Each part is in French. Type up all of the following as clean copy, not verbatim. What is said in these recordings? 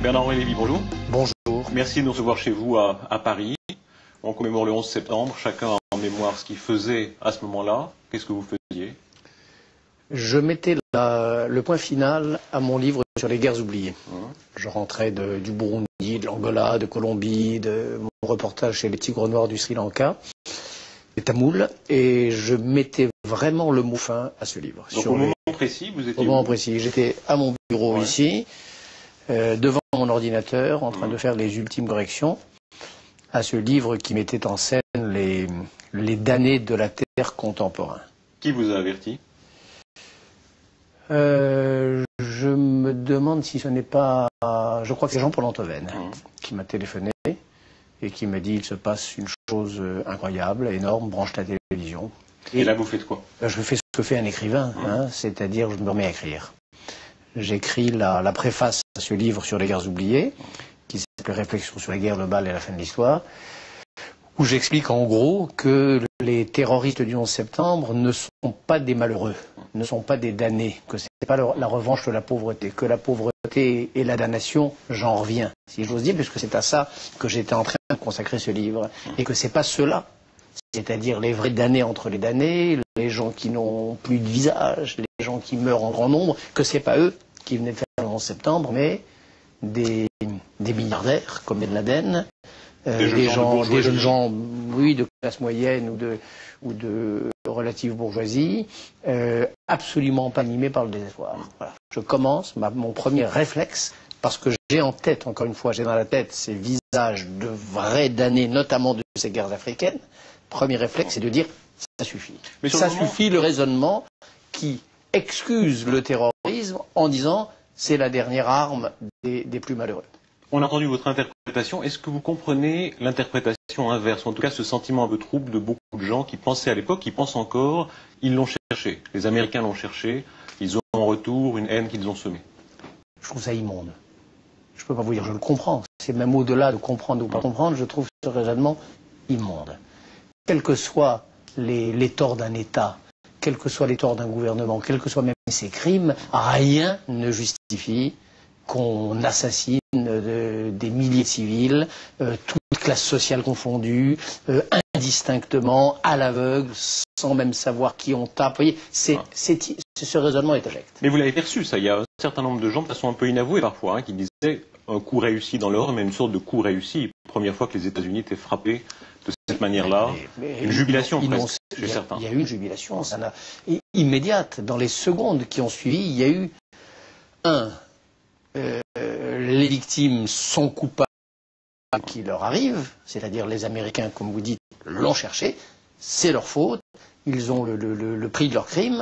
Bernard-Henri Lévy, bonjour. Bonjour. Merci de nous recevoir chez vous à Paris. On commémore le 11 septembre, chacun a en mémoire ce qu'il faisait à ce moment-là. Qu'est-ce que vous faisiez? Je mettais le point final à mon livre sur les guerres oubliées. Je rentrais du Burundi, de l'Angola, de Colombie, de mon reportage chez les Tigres Noirs du Sri Lanka, les Tamouls, et je mettais vraiment le mot fin à ce livre. Donc au moment précis, vous étiez Au moment précis, j'étais à mon bureau ici, devant mon ordinateur, en train de faire les ultimes corrections à ce livre qui mettait en scène les damnés de la terre contemporain. Qui vous a averti? Je me demande si ce n'est pas... Je crois que c'est Jean-Paul Antoven qui m'a téléphoné et qui m'a dit il se passe une chose incroyable, énorme, branche la télévision. Et là vous faites quoi? Je fais ce que fait un écrivain, c'est-à-dire je me remets à écrire. J'écris la préface à ce livre sur les guerres oubliées, qui s'appelle Réflexions sur les guerres, le bal et la fin de l'histoire, où j'explique en gros que les terroristes du 11 septembre ne sont pas des malheureux, ne sont pas des damnés, que ce n'est pas la revanche de la pauvreté, que la pauvreté et la damnation, j'en reviens, si j'ose dire, puisque c'est à ça que j'étais en train de consacrer ce livre, et que c'est pas cela, c'est-à-dire les vrais damnés entre les damnés, les gens qui n'ont plus de visage, les gens qui meurent en grand nombre, que c'est pas eux qui venaient de faire le 11 septembre, mais des milliardaires comme Ben Laden, des jeunes gens, oui, de classe moyenne ou de relative bourgeoisie, absolument pas animés par le désespoir. Voilà. Je commence, mon premier réflexe, parce que j'ai en tête, encore une fois, j'ai dans la tête ces visages de vrais damnés, notamment de ces guerres africaines. Premier réflexe, c'est de dire, ça suffit. Mais ça suffit le raisonnement qui excuse le terrorisme en disant, c'est la dernière arme des plus malheureux. On a entendu votre interprétation. Est-ce que vous comprenez l'interprétation inverse, ou en tout cas ce sentiment un peu trouble de beaucoup de gens qui pensaient à l'époque, qui pensent encore, ils l'ont cherché, les Américains l'ont cherché, ils ont en retour une haine qu'ils ont semée? Je trouve ça immonde. Je ne peux pas vous dire, je le comprends. C'est même au-delà de comprendre ou pas comprendre, je trouve ce raisonnement immonde. Quels que soient les torts d'un État, quels que soient les torts d'un gouvernement, quels que soient même ses crimes, rien ne justifie qu'on assassine des milliers de civils, toutes classes sociales confondues, indistinctement, à l'aveugle, sans même savoir qui on tape. Vous voyez, ce raisonnement est abject. Mais vous l'avez perçu, ça. Il y a un certain nombre de gens, de façon un peu inavouée parfois, qui disaient un coup réussi dans l'ordre, mais une sorte de coup réussi. Première fois que les États-Unis étaient frappés de cette manière-là. Une jubilation presque, chez certains. Il y a eu une jubilation immédiate. Dans les secondes qui ont suivi, il y a eu les victimes sont coupables qui leur arrive, c'est-à-dire les Américains, comme vous dites, l'ont cherché, c'est leur faute, ils ont le prix de leur crime.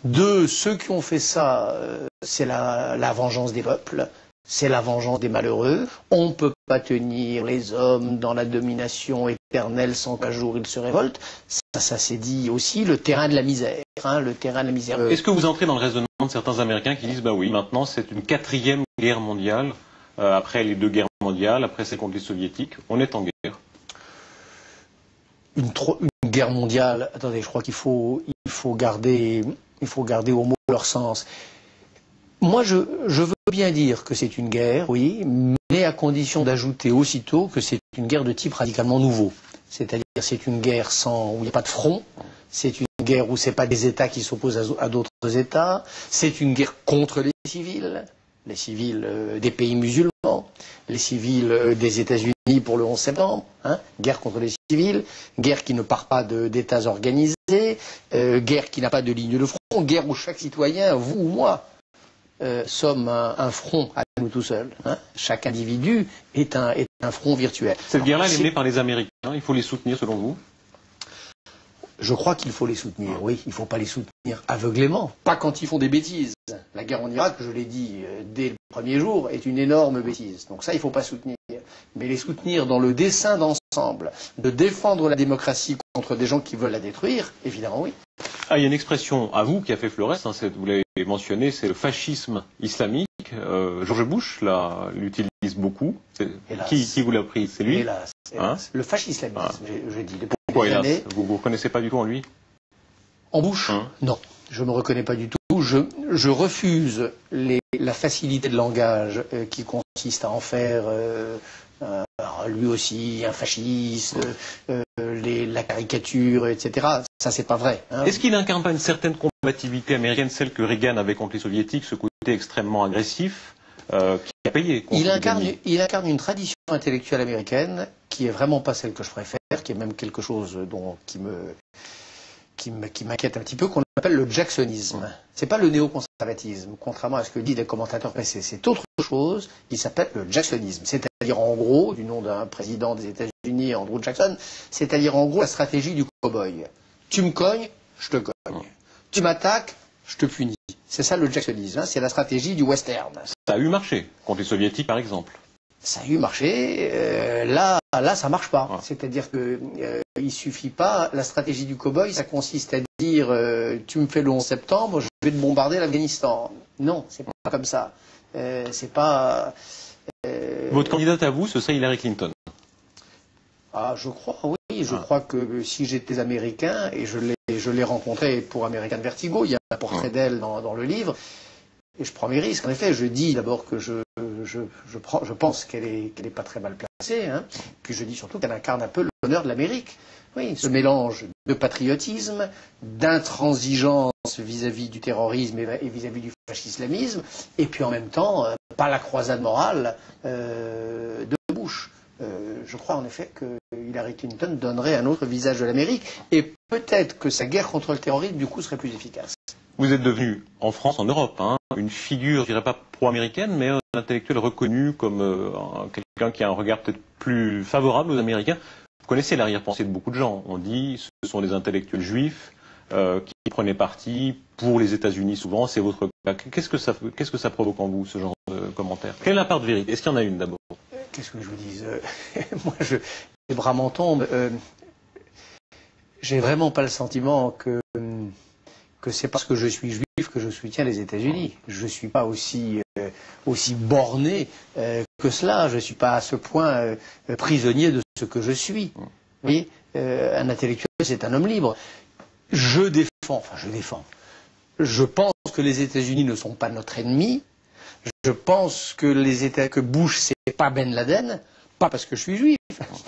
Deux, ceux qui ont fait ça, c'est la vengeance des peuples, c'est la vengeance des malheureux. On ne peut pas tenir les hommes dans la domination éternelle sans qu'un jour ils se révoltent. Ça s'est dit aussi, le terrain de la misère. Le terrain de la misère. Est-ce que vous entrez dans le raisonnement de certains Américains qui disent, bah oui, maintenant c'est une 4e guerre mondiale, après les 2 guerres mondiales, après celle contre les soviétiques, on est en guerre? Une guerre mondiale, attendez, je crois qu'il faut garder au mot leur sens. Moi, je veux bien dire que c'est une guerre, oui, mais à condition d'ajouter aussitôt que c'est une guerre de type radicalement nouveau. C'est-à-dire c'est une guerre où il n'y a pas de front, c'est une guerre où ce n'est pas des États qui s'opposent à d'autres États, c'est une guerre contre les civils des pays musulmans, les civils des États-Unis pour le 11 septembre, guerre contre les civils, guerre qui ne part pas d'États organisés, guerre qui n'a pas de ligne de front, guerre où chaque citoyen, vous ou moi, sommes un front à nous tout seuls. Chaque individu est un front virtuel. Cette guerre-là, elle est menée par les Américains. Il faut les soutenir, selon vous? Je crois qu'il faut les soutenir, oui. Il ne faut pas les soutenir aveuglément. Pas quand ils font des bêtises. La guerre en Irak, je l'ai dit dès le premier jour, est une énorme bêtise. Donc ça, il ne faut pas soutenir. Mais les soutenir dans le dessein d'ensemble, de défendre la démocratie contre des gens qui veulent la détruire, évidemment, oui. Ah, il y a une expression à vous qui a fait Flores, vous l'avez mentionné, c'est le fascisme islamique. George Bush l'utilise beaucoup. Qui vous l'a pris? C'est lui? Hélas. Le fascisme islamisme, je dis. Pourquoi hélas? Vous ne vous reconnaissez pas du tout en lui? En Bush? Non, je ne me reconnais pas du tout. Je refuse les la facilité de langage qui consiste à en faire lui aussi un fasciste, la caricature, etc. Ça, c'est pas vrai. Hein. Est-ce qu'il n'incarne pas une certaine combativité américaine, celle que Reagan avait contre les soviétiques, ce côté extrêmement agressif qui a payé contre il incarne une tradition intellectuelle américaine qui est vraiment pas celle que je préfère, qui est même quelque chose qui m'inquiète un petit peu, qu'on appelle le jacksonisme. C'est pas le néoconservatisme, contrairement à ce que disent les commentateurs pressés. C'est autre chose, il s'appelle le jacksonisme. C'est-à-dire en gros, du nom d'un président des États-Unis, Andrew Jackson, c'est-à-dire en gros la stratégie du cow-boy. Tu me cognes, je te cogne. Tu m'attaques, je te punis. C'est ça le jacksonisme, hein, c'est la stratégie du western. Ça a eu marché, contre les soviétiques par exemple. Ça a eu marché, là ça marche pas. Ouais. C'est-à-dire que il suffit pas, la stratégie du cow-boy, ça consiste à dire tu me fais le 11 septembre, je vais te bombarder l'Afghanistan. Non, c'est pas comme ça. C'est pas... Votre candidate à vous, ce serait Hillary Clinton? Ah, je crois, oui. Je crois que si j'étais américain, et je l'ai rencontré pour American Vertigo, il y a un portrait d'elle dans le livre, et je prends mes risques. En effet, je dis d'abord que je pense qu'elle est pas très mal placée, hein. Puis je dis surtout qu'elle incarne un peu l'honneur de l'Amérique. Oui, ce mélange de patriotisme, d'intransigeance vis-à-vis du terrorisme et vis-à-vis du fascisme, et puis en même temps, pas la croisade morale de Bush. Je crois en effet que Hillary Clinton donnerait un autre visage de l'Amérique, et peut-être que sa guerre contre le terrorisme, du coup, serait plus efficace. Vous êtes devenu, en France, en Europe, hein, une figure, je dirais pas pro-américaine, mais un intellectuel reconnu comme quelqu'un qui a un regard peut-être plus favorable aux Américains. Vous connaissez l'arrière-pensée de beaucoup de gens. On dit ce sont des intellectuels juifs qui prenaient parti pour les États-Unis souvent. C'est votre cas. Qu'est-ce que ça provoque en vous, ce genre de commentaire? Quelle est la part de vérité? Est-ce qu'il y en a une d'abord? Qu'est-ce que je vous dise? Moi, les bras m'en tombent. J'ai vraiment pas le sentiment que c'est parce que je suis juif que je soutiens les États-Unis. Je suis pas aussi borné que cela. Je suis pas à ce point prisonnier de ce que je suis. Vous voyez, un intellectuel, c'est un homme libre. Je défends. Je pense que les États-Unis ne sont pas notre ennemi. Je pense que Bush, c'est pas Ben Laden, pas parce que je suis juif,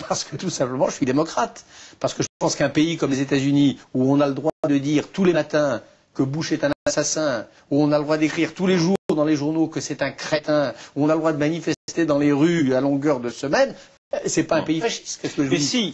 parce que tout simplement je suis démocrate. Parce que je pense qu'un pays comme les États-Unis, où on a le droit de dire tous les matins que Bush est un assassin, où on a le droit d'écrire tous les jours dans les journaux que c'est un crétin, où on a le droit de manifester dans les rues à longueur de semaine, c'est pas un pays fasciste. Qu'est-ce que je veux dire?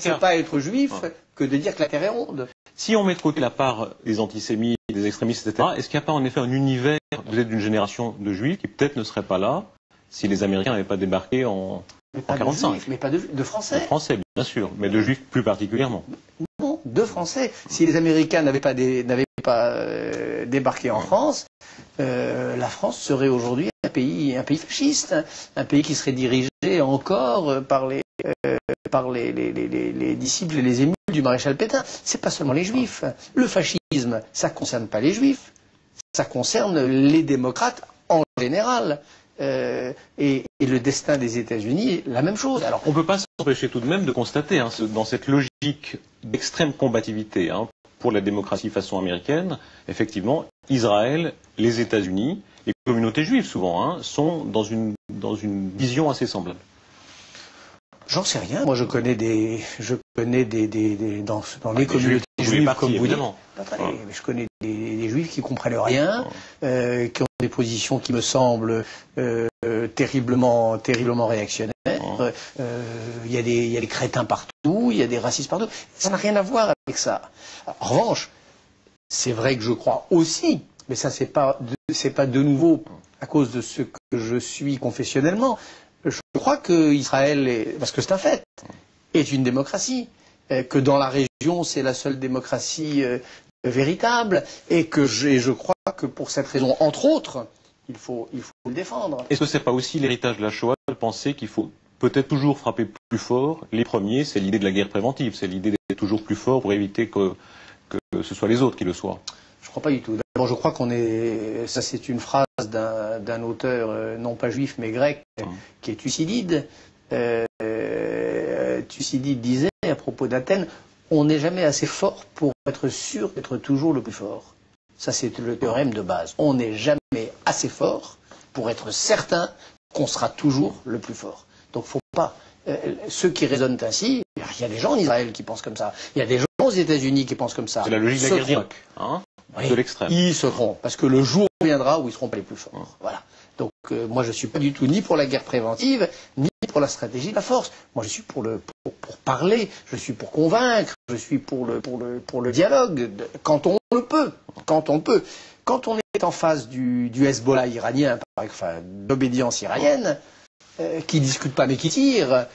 C'est pas être juif que de dire que la terre est ronde. Si on met de côté la part des antisémites, des extrémistes, etc., est-ce qu'il n'y a pas en effet un univers, vous êtes d'une génération de juifs qui peut-être ne serait pas là si les Américains n'avaient pas débarqué en 1945? Mais pas de Français. De Français, bien sûr, mais de juifs plus particulièrement. Non, de Français. Si les Américains n'avaient pas débarqué en France, la France serait aujourd'hui un pays fasciste, un pays qui serait dirigé encore par les disciples et les émules du maréchal Pétain. C'est pas seulement les juifs. Le fascisme, ça concerne pas les juifs, ça concerne les démocrates en général. Et le destin des États-Unis, la même chose. Alors, on ne peut pas s'empêcher tout de même de constater, hein, dans cette logique d'extrême combativité pour la démocratie façon américaine, effectivement, Israël, les États-Unis, les communautés juives souvent, sont dans une vision assez semblable. J'en sais rien. Moi, je connais dans les communautés juives, comme vous dites. Mais je connais des juifs qui comprennent rien, qui ont des positions qui me semblent terriblement réactionnaires. Il y a des crétins partout, il y a des racistes partout. Ça n'a rien à voir avec ça. En revanche, c'est vrai que je crois aussi, mais ça c'est pas de nouveau à cause de ce que je suis confessionnellement. Je crois que Israël, parce que c'est un fait, est une démocratie, que dans la région c'est la seule démocratie véritable, et que je crois que pour cette raison, entre autres, il faut le défendre. Est-ce que c'est pas aussi l'héritage de la Shoah de penser qu'il faut peut-être toujours frapper plus fort les premiers? C'est l'idée de la guerre préventive, c'est l'idée d'être toujours plus fort pour éviter que ce soit les autres qui le soient. Je ne crois pas du tout. D'abord, je crois ça c'est une phrase d'un auteur non pas juif mais grec, qui est Thucydide. Thucydide disait à propos d'Athènes, on n'est jamais assez fort pour être sûr d'être toujours le plus fort. Ça, c'est le théorème de base. On n'est jamais assez fort pour être certain qu'on sera toujours le plus fort. Donc, faut pas. Ceux qui raisonnent ainsi, il y a des gens en Israël qui pensent comme ça. Il y a des gens aux États-Unis qui pensent comme ça. C'est la logique de la guerre d'Irak, hein, oui, de l'extrême. Ils seront, parce que le jour viendra où ils seront pas les plus forts. Voilà. Donc, moi, je suis pas du tout ni pour la guerre préventive, ni pour la stratégie de la force. Moi, je suis pour parler, je suis pour convaincre, je suis pour le dialogue, quand on le peut, quand on peut. Quand on est en face du Hezbollah iranien, enfin, d'obédience iranienne, qui discute pas mais qui tire,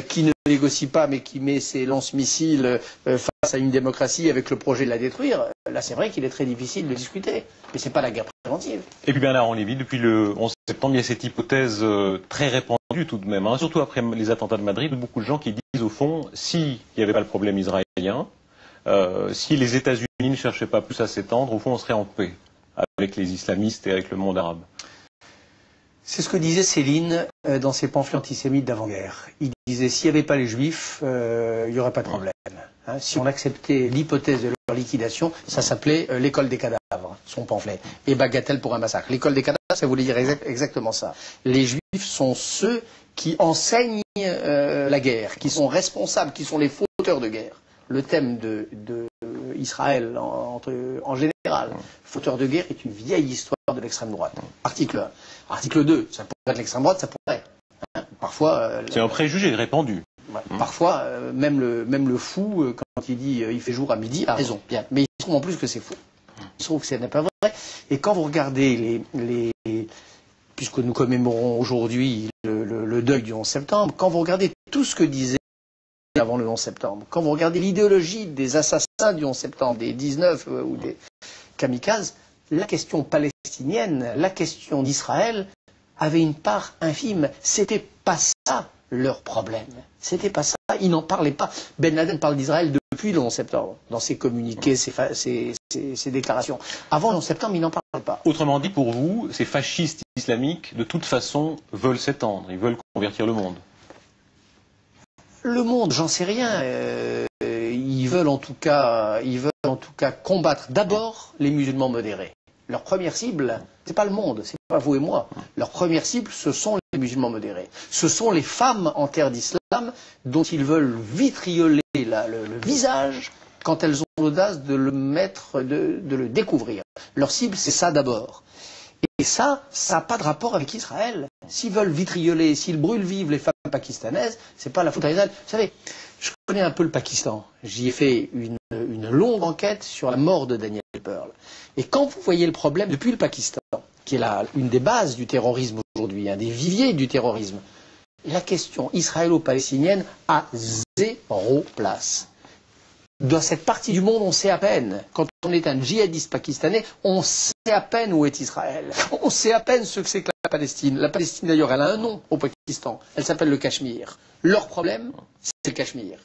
qui ne négocie pas mais qui met ses lance-missiles face à une démocratie avec le projet de la détruire, là c'est vrai qu'il est très difficile de discuter. Mais c'est pas la guerre préventive. Et puis Bernard Lévy, depuis le 11 septembre, il y a cette hypothèse très répandue tout de même, hein, surtout après les attentats de Madrid, beaucoup de gens qui disent au fond, s'il n'y avait pas le problème israélien, si les États-Unis ne cherchaient pas plus à s'étendre, au fond on serait en paix avec les islamistes et avec le monde arabe. C'est ce que disait Céline dans ses pamphlets antisémites d'avant-guerre. Il disait, s'il n'y avait pas les juifs, il n'y aurait pas de problème. Hein, si on acceptait l'hypothèse de leur liquidation, ça s'appelait l'école des cadavres, son pamphlet. Et bagatelle pour un massacre. L'école des cadavres, ça voulait dire exactement ça. Les juifs sont ceux qui enseignent la guerre, qui sont responsables, qui sont les fauteurs de guerre. Le thème de Israël en général, fauteur de guerre, est une vieille histoire de l'extrême droite. Article 1. Article 2, ça pourrait être l'extrême droite, ça pourrait. Hein, parfois. C'est un préjugé répandu. Ouais, parfois, même le fou, quand il dit il fait jour à midi, a raison. Bien. Mais il se trouve en plus que c'est faux. Il se trouve que ce n'est pas vrai. Et quand vous regardez puisque nous commémorons aujourd'hui le deuil du 11 septembre, quand vous regardez tout ce que disait avant le 11 septembre, quand vous regardez l'idéologie des assassins du 11 septembre, des 19 ou des kamikazes, la question palestinienne, la question d'Israël avait une part infime. C'était pas ça leur problème. C'était pas ça. Ils n'en parlaient pas. Ben Laden parle d'Israël depuis le 11 septembre, dans ses communiqués, ses déclarations. Avant le 11 septembre, ils n'en parlaient pas. Autrement dit, pour vous, ces fascistes islamiques, de toute façon, veulent s'étendre. Ils veulent convertir le monde. Le monde, j'en sais rien. Ils veulent en tout cas combattre d'abord les musulmans modérés. Leur première cible, c'est pas le monde, c'est pas vous et moi. Leur première cible, ce sont les musulmans modérés. Ce sont les femmes en terre d'islam dont ils veulent vitrioler le visage quand elles ont l'audace de le découvrir. Leur cible, c'est ça d'abord. Et ça n'a pas de rapport avec Israël. S'ils veulent vitrioler, s'ils brûlent vives les femmes pakistanaises, c'est pas la faute d'Israël. Vous savez, je connais un peu le Pakistan. J'y ai fait une longue enquête sur la mort de Daniel Pearl. Et quand vous voyez le problème depuis le Pakistan, qui est une des bases du terrorisme aujourd'hui, un des viviers du terrorisme, la question israélo-palestinienne a zéro place. Dans cette partie du monde, on sait à peine. Quand on est un djihadiste pakistanais, on sait à peine où est Israël. On sait à peine ce que c'est que la Palestine. La Palestine, d'ailleurs, elle a un nom au Pakistan. Elle s'appelle le Cachemire. Leur problème, c'est le Cachemire.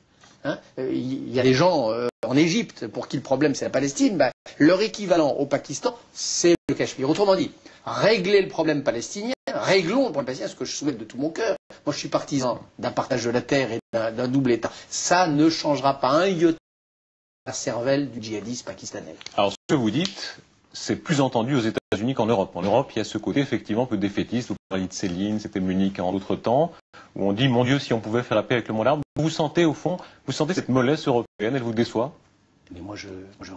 Hein, y a des gens en Égypte pour qui le problème c'est la Palestine. Ben, leur équivalent au Pakistan, c'est le Cachemire. Autrement dit, régler le problème palestinien, réglons le problème palestinien, ce que je souhaite de tout mon cœur. Moi, je suis partisan d'un partage de la terre et d'un double État. Ça ne changera pas un iota la cervelle du djihadiste pakistanais. Alors, ce que vous dites, c'est plus entendu aux États-Unis qu'en Europe. En Europe, il y a ce côté effectivement un peu défaitiste. Vous parliez de Céline, c'était Munich en d'autres temps, où on dit, mon Dieu, si on pouvait faire la paix avec le monde arabe. Vous sentez, au fond, cette mollesse européenne, elle vous déçoit? Mais moi, je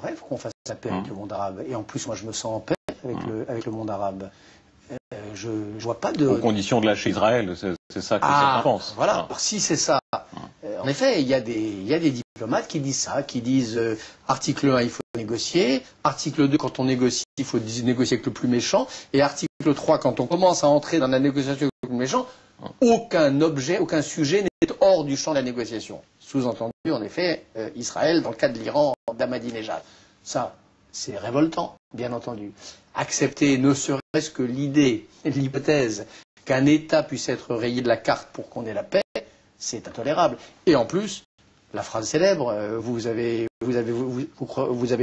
rêve qu'on fasse la paix avec le monde arabe. Et en plus, moi, je me sens en paix avec le monde arabe. Je vois pas de... Aux conditions de lâcher Israël, c'est ça que certains pensent. Voilà, alors, si c'est ça. En effet, il y a des diplomates qui disent ça, qui disent article 1, il faut négocier, article 2, quand on négocie, il faut négocier avec le plus méchant, et article 3, quand on commence à entrer dans la négociation avec le plus méchant, aucun objet, aucun sujet n'est hors du champ de la négociation. Sous-entendu, en effet, Israël, dans le cas de l'Iran, d'Ahmadinejad. Ça, c'est révoltant, bien entendu. Accepter ne serait-ce que l'hypothèse qu'un État puisse être rayé de la carte pour qu'on ait la paix, c'est intolérable. Et en plus, la phrase célèbre, vous avez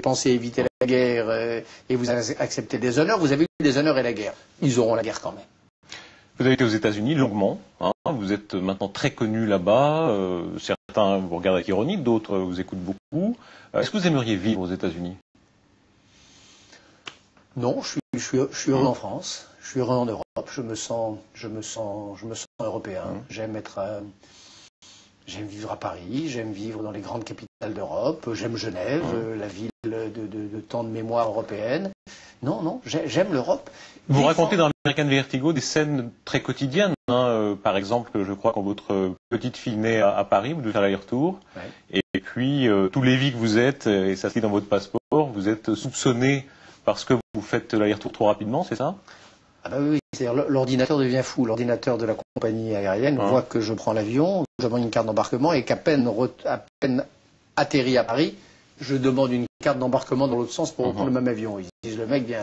pensé éviter la guerre et vous avez accepté des honneurs, vous avez eu des honneurs et la guerre. Ils auront la guerre quand même. Vous avez été aux États-Unis longuement, hein, vous êtes maintenant très connu là-bas, certains vous regardent avec ironie, d'autres vous écoutent beaucoup. Est-ce que vous aimeriez vivre aux États-Unis? Non, je suis heureux en France, je suis heureux en Europe, je me sens européen. J'aime vivre à Paris, j'aime vivre dans les grandes capitales d'Europe, j'aime Genève, la ville de tant de mémoire européenne. Non, j'aime l'Europe. Vous racontez dans American Vertigo des scènes très quotidiennes. Par exemple, je crois quand votre petite fille naît à Paris, vous devez faire l'aller-retour. Ouais. Et puis, tous les vies que vous êtes, et ça se lit dans votre passeport, vous êtes soupçonné parce que vous faites l'aller-retour trop rapidement, c'est ça? Ah bah oui, c'est-à-dire l'ordinateur devient fou. L'ordinateur de la compagnie aérienne voit que je prends l'avion, je demande une carte d'embarquement et qu'à peine atterri à Paris, je demande une carte d'embarquement dans l'autre sens pour reprendre le même avion. Ils disent le mec vient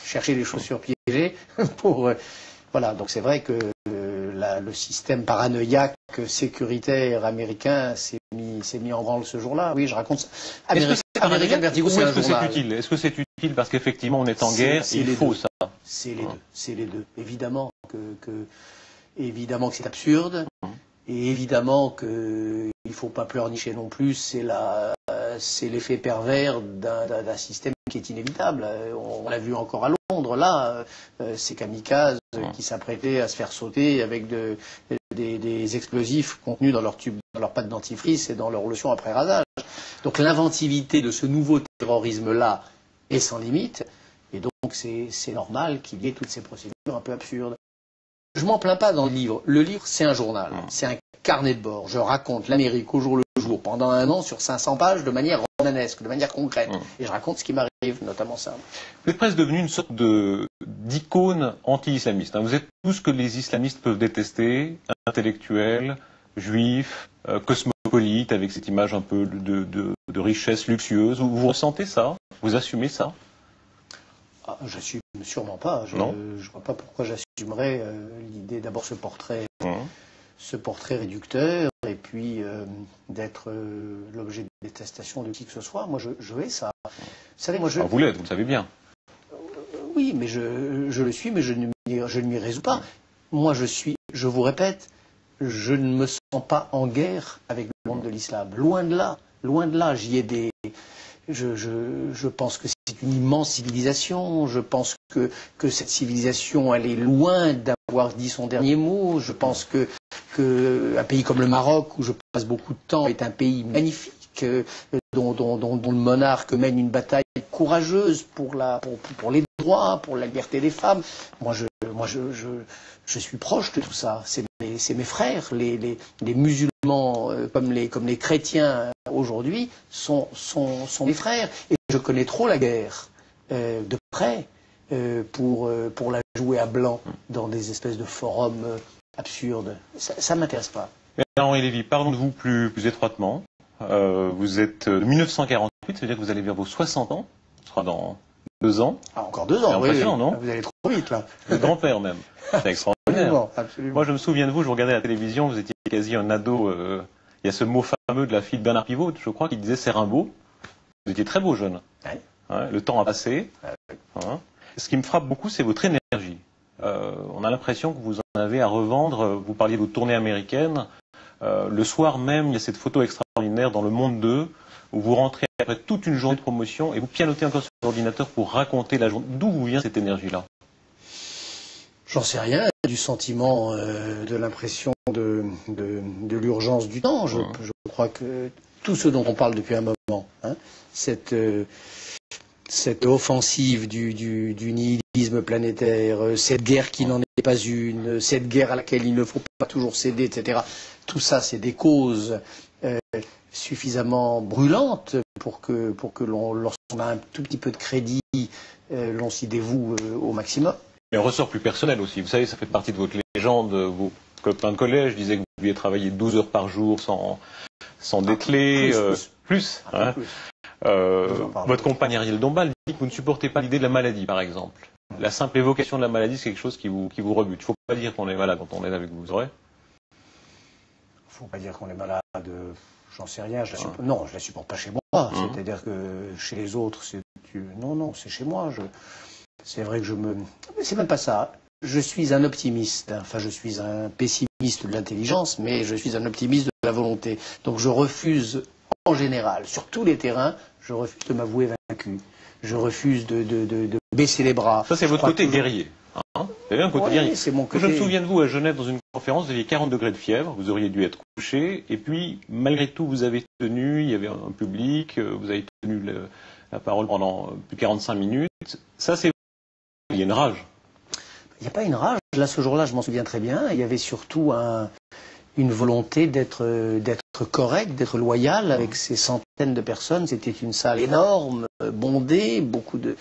chercher les chaussures piégées pour voilà. Donc c'est vrai que le système paranoïaque sécuritaire américain s'est mis en branle ce jour-là. Oui, je raconte ça. American Vertigo, c'est un journal. Est-ce que c'est utile parce qu'effectivement on est en guerre et il faut ça? C'est les deux. C'est les deux. Évidemment que c'est absurde. Et évidemment qu'il ne faut pas pleurnicher non plus, c'est l'effet pervers d'un système qui est inévitable. On l'a vu encore à Londres, là, ces kamikazes qui s'apprêtaient à se faire sauter avec des explosifs contenus dans leur tube, dans leur pâte dentifrice et dans leur lotion après rasage. Donc l'inventivité de ce nouveau terrorisme-là est sans limite, et donc c'est normal qu'il y ait toutes ces procédures un peu absurdes. Je m'en plains pas dans le livre. Le livre, c'est un journal. C'est un carnet de bord. Je raconte l'Amérique au jour le jour pendant un an sur 500 pages de manière romanesque, de manière concrète. Et je raconte ce qui m'arrive, notamment ça. Vous êtes presque devenu une sorte d'icône anti-islamiste. Vous êtes tout ce que les islamistes peuvent détester, intellectuels, juifs, cosmopolites, avec cette image un peu de richesse luxueuse. Vous ressentez ça? Vous assumez ça? J'assume sûrement pas. Je ne vois pas pourquoi j'assumerais l'idée d'abord ce portrait réducteur et puis d'être l'objet de détestation de qui que ce soit. Moi, je hais ça. Vous savez, moi, vous l'êtes, vous le savez bien. Oui, mais je le suis, mais je ne m'y résous pas. Moi, je vous répète, je ne me sens pas en guerre avec le monde de l'islam. Loin de là, j'y ai des... Je pense que c'est une immense civilisation. Je pense que cette civilisation, elle est loin d'avoir dit son dernier mot. Je pense que un pays comme le Maroc, où je passe beaucoup de temps, est un pays magnifique, dont le monarque mène une bataille courageuse pour les droits, pour la liberté des femmes. Moi, je suis proche de tout ça. C'est mes frères, les musulmans comme les chrétiens aujourd'hui sont mes frères. Et je connais trop la guerre de près pour la jouer à blanc dans des espèces de forums absurdes. Ça ne m'intéresse pas. Henri Lévy, parlons de vous plus étroitement. Vous êtes de 1948, ça veut dire que vous allez vers vos 60 ans. Ce sera dans 2 ans. Ah, encore 2 ans, c'est impressionnant, non? Vous allez trop vite, là. Le grand-père, même. C'est extraordinaire. Absolument. Moi, je me souviens de vous, je vous regardais à la télévision, vous étiez quasi un ado. Il y a ce mot fameux de la fille de Bernard Pivot, je crois, qui disait « c'est Rimbaud ». Vous étiez très beau jeune. Ouais. Le temps a passé. Ce qui me frappe beaucoup, c'est votre énergie. On a l'impression que vous en avez à revendre. Vous parliez de votre tournée américaine. Le soir même, il y a cette photo extraordinaire dans Le Monde 2, où vous rentrez après toute une journée de promotion et vous pianotez encore sur l'ordinateur pour raconter la journée. D'où vous vient cette énergie-là? J'en sais rien, du sentiment, de l'impression de l'urgence du temps. Je crois que tout ce dont on parle depuis un moment, cette offensive du nihilisme planétaire, cette guerre qui n'en est pas une, cette guerre à laquelle il ne faut pas toujours céder, etc. Tout ça, c'est des causes suffisamment brûlantes pour que lorsqu'on a un tout petit peu de crédit, l'on s'y dévoue au maximum. Mais on ressort plus personnel aussi. Vous savez, ça fait partie de votre légende. Vos copains de collège disaient que vous pouviez travailler 12 heures par jour sans dételer. Plus. Votre compagne Ariel Dombal dit que vous ne supportez pas l'idée de la maladie, par exemple. La simple évocation de la maladie, c'est quelque chose qui vous rebute. Il ne faut pas dire qu'on est malade quand on est avec vous, c'est vrai? Il ne faut pas dire qu'on est malade. J'en sais rien. Non, je ne la supporte pas chez moi. C'est-à-dire que chez les autres, non, c'est chez moi. C'est vrai que c'est même pas ça. Je suis un optimiste. Enfin, je suis un pessimiste de l'intelligence, mais je suis un optimiste de la volonté. Donc je refuse, en général, sur tous les terrains, je refuse de m'avouer vaincu. Je refuse de baisser les bras. Ça, c'est votre côté guerrier. Hein, vous avez un côté guerrier. C'est mon côté. Je me souviens de vous à Genève dans une conférence, vous aviez 40 degrés de fièvre, vous auriez dû être couché, et puis malgré tout vous avez tenu, il y avait un public, vous avez tenu la parole pendant plus de 45 minutes. Ça, c'est... Il y a une rage. Il n'y a pas une rage. Là, ce jour-là, je m'en souviens très bien. Il y avait surtout une volonté d'être correct, d'être loyal avec ces centaines de personnes. C'était une salle énorme, bondée, beaucoup de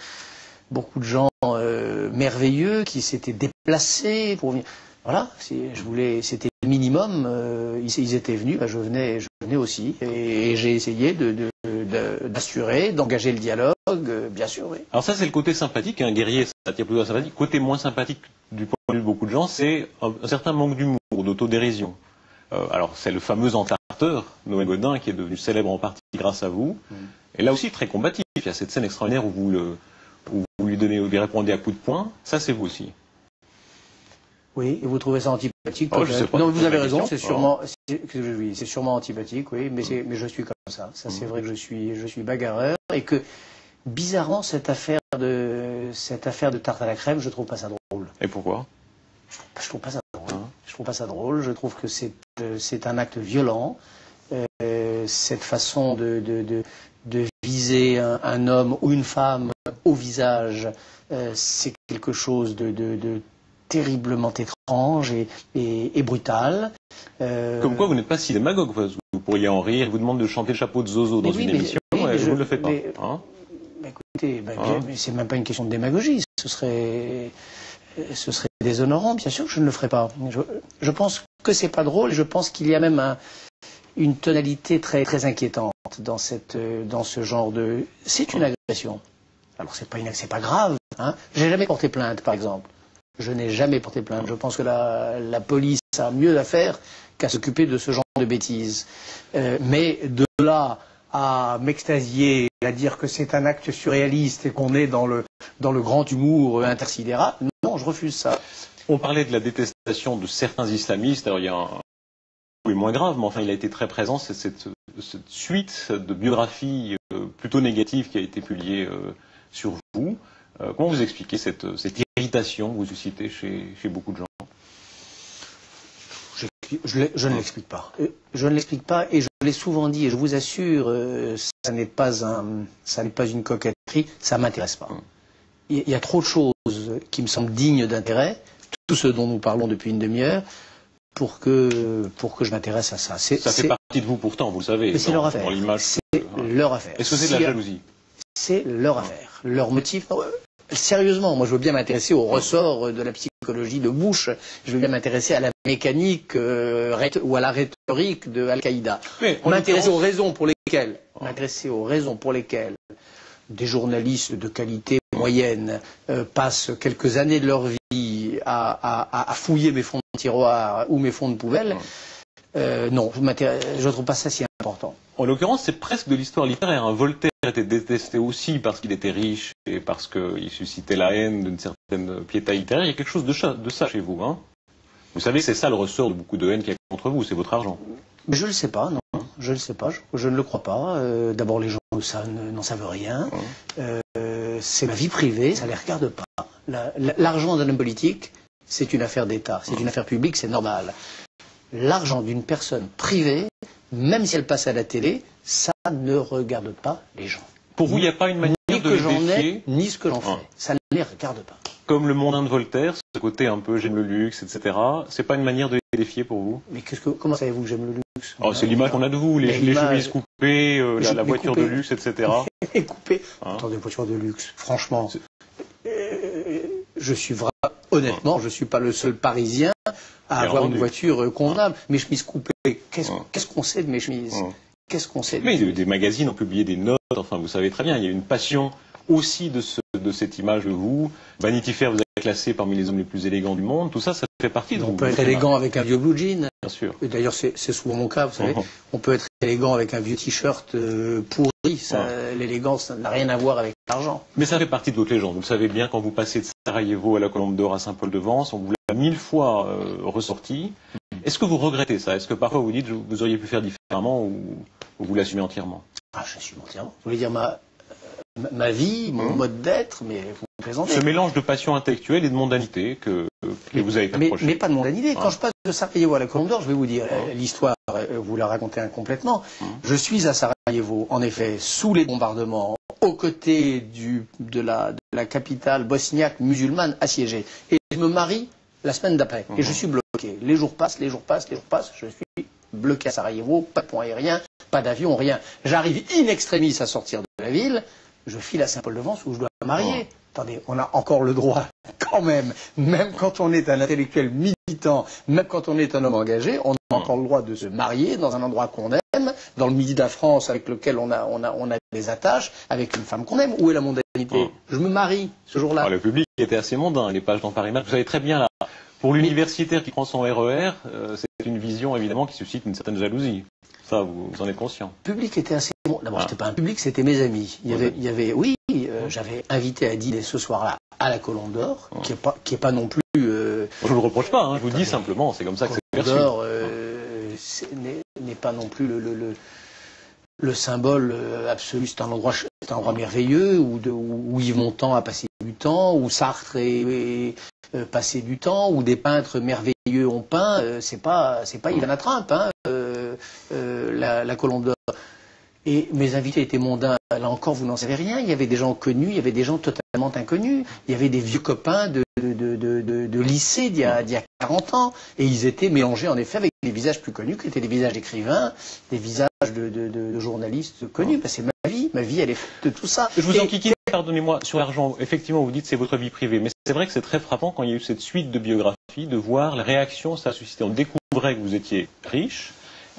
gens merveilleux qui s'étaient déplacés pour venir. Voilà, c'était le minimum. Ils étaient venus, je venais aussi, et j'ai essayé d'assurer, d'engager le dialogue, bien sûr. Oui. Alors ça, c'est le côté sympathique. Un guerrier, ça tire plutôt à la sympathie. Côté moins sympathique du point de vue de beaucoup de gens, c'est un certain manque d'humour, d'autodérision. Alors c'est le fameux entarteur, Noël Godin, qui est devenu célèbre en partie grâce à vous. Et là aussi très combatif. Il y a cette scène extraordinaire où vous lui répondez à coups de poing. Ça, c'est vous aussi. Oui, et vous trouvez ça antipathique? Je sais pas, non, vous avez raison, c'est sûrement antipathique, oui, mais je suis comme ça. Ça, c'est vrai que je suis bagarreur, et que, bizarrement, cette affaire de tarte à la crème, je trouve pas ça drôle. Et pourquoi? Je trouve pas ça drôle. Je trouve pas ça drôle. Je trouve que c'est un acte violent. Cette façon de viser un homme ou une femme au visage, c'est quelque chose de terriblement étrange et brutal. Comme quoi vous n'êtes pas si démagogue. Vous pourriez en rire. Vous demande de chanter le chapeau de Zozo dans une émission, et vous ne le faites pas. Écoutez, c'est même pas une question de démagogie. Ce serait déshonorant, bien sûr que je ne le ferai pas. Je pense que c'est pas drôle, et je pense qu'il y a même une tonalité très, très inquiétante dans ce genre de... C'est une agression. Alors c'est pas grave. Hein. J'ai jamais porté plainte, par exemple. Je n'ai jamais porté plainte. Je pense que la police a mieux à faire qu'à s'occuper de ce genre de bêtises. Mais de là à m'extasier, à dire que c'est un acte surréaliste et qu'on est dans le grand humour intersidéral, non, je refuse ça. On parlait de la détestation de certains islamistes. Alors il y a un est moins grave, mais enfin il a été très présent, c'est cette suite de biographies plutôt négatives qui a été publiée sur vous. Comment vous expliquez cette irritation que vous suscitez chez beaucoup de gens? Je ne l'explique pas. Je ne l'explique pas, et je l'ai souvent dit, et je vous assure, ça n'est pas une coquetterie, ça ne m'intéresse pas. Il y a trop de choses qui me semblent dignes d'intérêt, tout ce dont nous parlons depuis une demi-heure, pour que je m'intéresse à ça. Ça fait partie de vous pourtant, vous le savez. Mais c'est leur affaire. C'est leur affaire. Est-ce que c'est de la jalousie? C'est leur affaire. Leur motif... Sérieusement, moi je veux bien m'intéresser au ressort de la psychologie de Bush, je veux bien m'intéresser à la mécanique ou à la rhétorique de Al-Qaïda. M'intéresser aux raisons pour lesquelles des journalistes de qualité moyenne passent quelques années de leur vie à fouiller mes fonds de tiroir ou mes fonds de poubelle. Non, je ne trouve pas ça si important. En l'occurrence, c'est presque de l'histoire littéraire. Voltaire était détesté aussi parce qu'il était riche et parce qu'il suscitait la haine d'une certaine piété littéraire. Il y a quelque chose de ça chez vous. Hein. Vous savez, c'est ça le ressort de beaucoup de haine qu'il y a contre vous, c'est votre argent. Mais je ne le sais pas, non. Je ne le sais pas, je ne le crois pas. D'abord, les gens n'en savent rien. C'est ma vie privée, ça ne les regarde pas. L'argent d'un homme politique, c'est une affaire d'État, c'est une affaire publique, c'est normal. L'argent d'une personne privée, même si elle passe à la télé, ça ne regarde pas les gens. Pour vous, il n'y a pas une manière de les défier, ni ce que j'en fais. Ça ne les regarde pas. Comme le mondain de Voltaire, ce côté un peu j'aime le luxe, etc. C'est pas une manière de les défier pour vous? Mais comment savez-vous que j'aime le luxe? C'est l'image qu'on a de vous, les chemises coupées, la voiture de luxe, etc. Et coupées. Attendez, voiture de luxe, franchement. Honnêtement, je ne suis pas le seul Parisien à avoir une voiture convenable. Mes chemises coupées, qu'est-ce qu'on sait de mes chemises? Qu'est-ce qu'on sait de... Mais des magazines ont publié des notes, enfin vous savez très bien, il y a une passion aussi de cette image de vous. Vanity Fair vous a classé parmi les hommes les plus élégants du monde, tout ça, ça fait partie de vous. On peut être élégant avec un vieux blue jean. Bien sûr. Et d'ailleurs, c'est souvent mon cas, vous savez. On peut être élégant avec un vieux t-shirt pourri. L'élégance n'a rien à voir avec l'argent. Mais ça fait partie de votre légende. Vous le savez bien, quand vous passez de Sarajevo à la Colombe d'Or à Saint-Paul-de-Vence, on vous l'a 1000 fois ressorti. Est-ce que vous regrettez ça? Est-ce que parfois vous dites que vous auriez pu faire différemment ou vous l'assumez entièrement? Ah, j'assume entièrement. Vous voulez dire ma vie, mon mode d'être, mais vous plaisantez. Ce mélange de passion intellectuelle et de mondanité que vous avez approché. Mais pas de mondanité. Quand je passe de Sarajevo à la Colombe d'Or, je vais vous dire, l'histoire, vous la racontez incomplètement. Je suis à Sarajevo, en effet, sous les bombardements, aux côtés de la capitale bosniaque musulmane assiégée. Et je me marie la semaine d'après. Et je suis bloqué. Les jours passent, je suis bloqué à Sarajevo, pas de pont aérien, pas d'avion, rien. J'arrive in extremis à sortir de la ville, je file à Saint-Paul-de-Vence où je dois me marier. Attendez, on a encore le droit, quand même quand on est un intellectuel militant, même quand on est un homme engagé, on a encore le droit de se marier dans un endroit qu'on aime, dans le midi de la France avec lequel on a des attaches, avec une femme qu'on aime. Où est la mondanité? Je me marie ce jour-là. Le public était assez mondain, les pages dans Paris Match. Vous savez très bien, là, pour l'universitaire qui prend son RER, c'est une vision évidemment qui suscite une certaine jalousie. Ça, vous en êtes conscient. Le public était assez bon. D'abord, c'était pas un public, c'était mes amis. J'avais invité à dîner ce soir-là à la Colombe d'Or, qui est pas non plus. Je vous le reproche pas, hein, je vous dis simplement, c'est comme ça que c'est perçu. D'Or n'est pas non plus le symbole absolu. C'est un endroit merveilleux où Yves Montand a passé du temps, où Sartre est passé du temps, où des peintres merveilleux ont peint. C'est pas Ivana Trump, hein, la Colombe d'Or. Et mes invités étaient mondains. Là encore, vous n'en savez rien. Il y avait des gens connus, il y avait des gens totalement inconnus. Il y avait des vieux copains de lycée d'il y a 40 ans. Et ils étaient mélangés, en effet, avec des visages plus connus, qui étaient des visages d'écrivains, des visages de journalistes connus. Ben, c'est ma vie, elle est faite de tout ça. Je vous enquiquine, pardonnez-moi, sur l'argent. Effectivement, vous dites que c'est votre vie privée. Mais c'est vrai que c'est très frappant quand il y a eu cette suite de biographies, de voir les réactions que ça a suscité. On découvrait que vous étiez riche.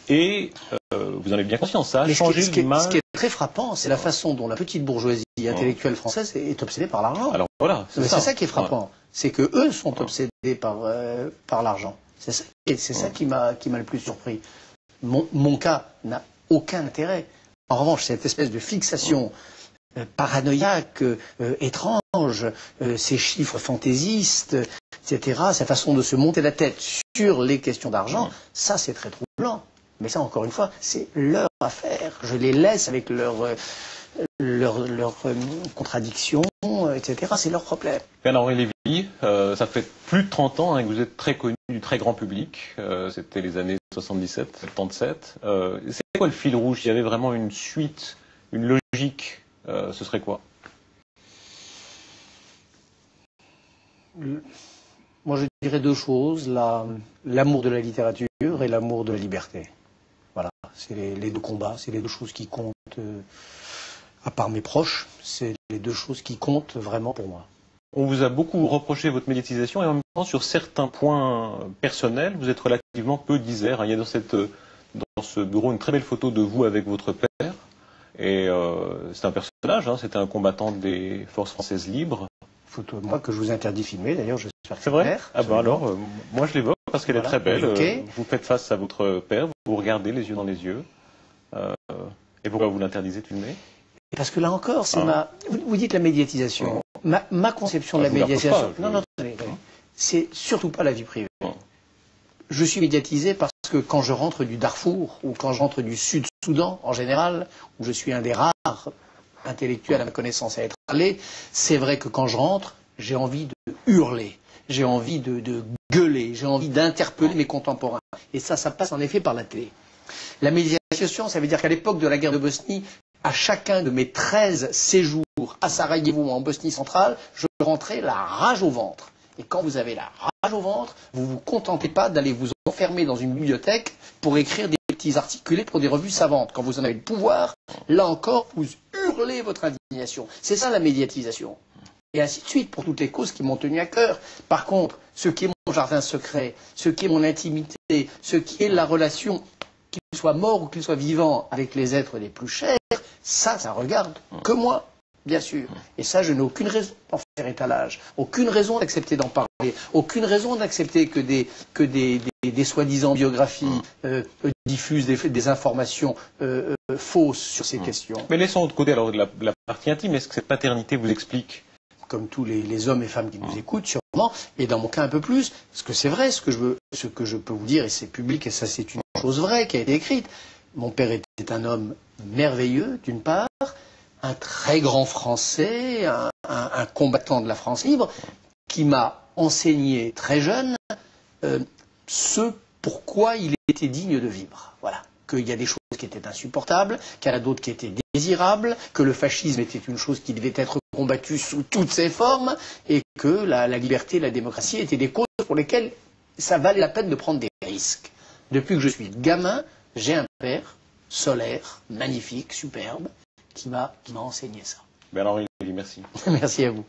Et vous en avez bien conscience, ça a changé l'image. Ce qui est très frappant, c'est la façon dont la petite bourgeoisie intellectuelle française est obsédée par l'argent. Alors voilà, c'est ça qui est frappant. C'est que eux sont obsédés par l'argent. C'est ça qui m'a le plus surpris. Mon cas n'a aucun intérêt. En revanche, cette espèce de fixation paranoïaque, étrange, ces chiffres fantaisistes, etc., sa façon de se monter la tête sur les questions d'argent, ça c'est très troublant. Mais ça, encore une fois, c'est leur affaire. Je les laisse avec leurs contradictions, etc. C'est leur problème. Bernard-Henri Lévy, ça fait plus de 30 ans que vous êtes très connu du très grand public. C'était les années 77, 77. C'est quoi le fil rouge? Il y avait vraiment une suite, une logique. Ce serait quoi? Moi, je dirais deux choses. L'amour de la littérature et l'amour de la liberté. Voilà, c'est les deux combats, c'est les deux choses qui comptent, à part mes proches, c'est les deux choses qui comptent vraiment pour moi. On vous a beaucoup reproché votre médiatisation et en même temps, sur certains points personnels, vous êtes relativement peu disert. Il y a dans ce bureau une très belle photo de vous avec votre père. Et c'est un personnage, hein, c'était un combattant des forces françaises libres. Photo de moi que je vous interdis de filmer, d'ailleurs, j'espère que c'est vrai. Ah ben alors, moi je l'évoque parce qu'elle est très belle. Vous faites face à votre père, vous regardez les yeux dans les yeux. Et pourquoi vous l'interdisez de filmer? Parce que là encore, c'est vous dites la médiatisation. Ma conception de la médiatisation. Non, c'est surtout pas la vie privée. Je suis médiatisé parce que quand je rentre du Darfour ou quand je rentre du Sud-Soudan en général, où je suis un des rares intellectuel à ma connaissance à être allé, c'est vrai que quand je rentre, j'ai envie de hurler, j'ai envie de gueuler, j'ai envie d'interpeller mes contemporains. Et ça passe en effet par la télé. La médiatisation, ça veut dire qu'à l'époque de la guerre de Bosnie, à chacun de mes 13 séjours à Sarajevo ou en Bosnie centrale, je rentrais la rage au ventre. Et quand vous avez la rage au ventre, vous ne vous contentez pas d'aller vous enfermer dans une bibliothèque pour écrire des petits articulés pour des revues savantes. Quand vous en avez le pouvoir, là encore, vous hurlez votre indignation. C'est ça la médiatisation. Et ainsi de suite pour toutes les causes qui m'ont tenu à cœur. Par contre, ce qui est mon jardin secret, ce qui est mon intimité, ce qui est la relation, qu'il soit mort ou qu'il soit vivant, avec les êtres les plus chers, ça regarde que moi. Bien sûr. Et ça, je n'ai aucune raison d'en faire étalage. Aucune raison d'accepter d'en parler. Aucune raison d'accepter que des soi-disant biographies diffusent des informations fausses sur ces questions. Mais laissons de côté alors la partie intime. Est-ce que cette paternité vous explique? Comme tous les hommes et femmes qui nous écoutent, sûrement, et dans mon cas un peu plus, parce que c'est vrai, ce que je peux vous dire, et c'est public, et ça c'est une chose vraie qui a été écrite. Mon père était un homme merveilleux, d'une part, un très grand Français, un combattant de la France libre, qui m'a enseigné très jeune ce pourquoi il était digne de vivre. Voilà. Qu'il y a des choses qui étaient insupportables, qu'il y en a d'autres qui étaient désirables, que le fascisme était une chose qui devait être combattue sous toutes ses formes, et que la liberté, la démocratie étaient des causes pour lesquelles ça valait la peine de prendre des risques. Depuis que je suis gamin, j'ai un père solaire, magnifique, superbe, qui m'a enseigné ça. Bernard-Henri Lévy, merci. Merci à vous.